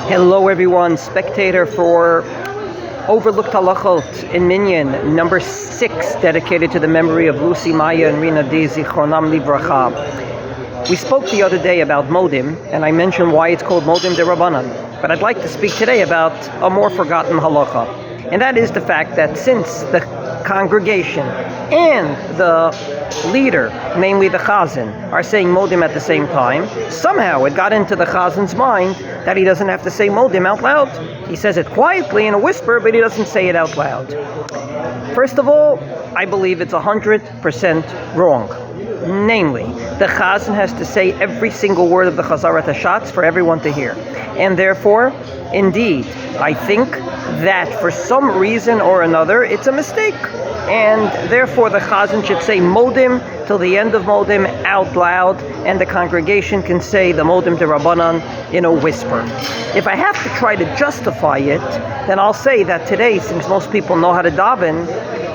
Hello everyone, Spectator for Overlooked Halachot in Minyaner, number 6, dedicated to the memory of Lucy, Maya, and Rina D. Zichronam Livracha. We spoke the other day about Modim, and I mentioned why it's called Modim de Rabbanan. But I'd like to speak today about a more forgotten halacha. And that is the fact that since the congregation and the leader, namely the chazan, are saying Modim at the same time, somehow it got into the chazan's mind that he doesn't have to say Modim out loud. He says it quietly in a whisper, but he doesn't say it out loud. First of all, I believe it's 100% wrong. Namely, the chazan has to say every single word of the chazarat hashatz for everyone to hear. And therefore, indeed, I think that for some reason or another, it's a mistake. And therefore, the chazan should say Modim till the end of Modim out loud, and the congregation can say the Modim de Rabbanan in a whisper. If I have to try to justify it, then I'll say that today, since most people know how to daven,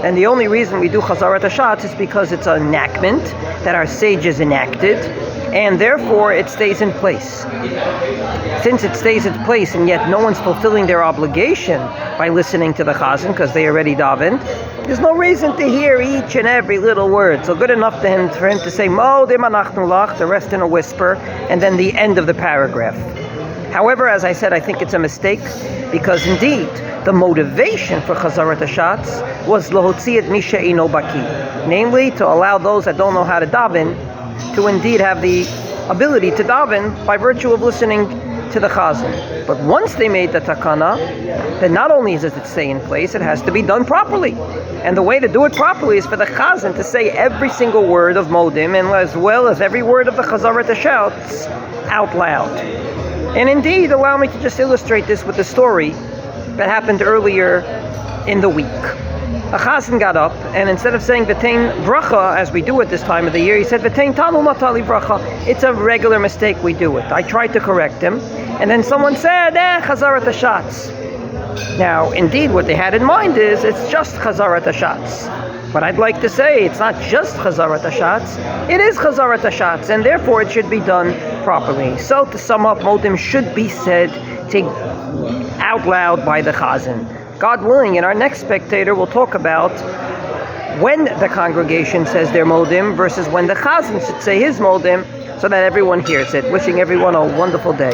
and the only reason we do chazarat hashatz is because it's an enactment that our sages enacted, and therefore it stays in place. Since it stays in place and yet no one's fulfilling their obligation by listening to the chazan because they already davened, there's no reason to hear each and every little word. So good enough for him to say Modim anachnu lach, the rest in a whisper, and then the end of the paragraph. However, as I said, I think it's a mistake, because indeed the motivation for chazarat hashatz was lahotzi et mi she'eino baki, namely to allow those that don't know how to daven to indeed have the ability to daven by virtue of listening to the chazan. But once they made the takana, then not only does it stay in place, it has to be done properly. And the way to do it properly is for the chazan to say every single word of Modim, and as well as every word of the chazarat hashatz out loud. And indeed, allow me to just illustrate this with a story that happened earlier in the week. A chazan got up, and instead of saying V'tein bracha, as we do at this time of the year, he said V'tein tanu natali bracha. It's a regular mistake, we do it. I tried to correct him, and then someone said, chazarat hashatz. Now, indeed, what they had in mind is, it's just chazarat hashatz. But I'd like to say, it's not just chazarat hashatz, it is chazarat hashatz, and therefore it should be done properly. So, to sum up, Modim should be said out loud by the chazan. God willing, in our next Spectator, we'll talk about when the congregation says their Modim versus when the chazan should say his Modim, so that everyone hears it. Wishing everyone a wonderful day.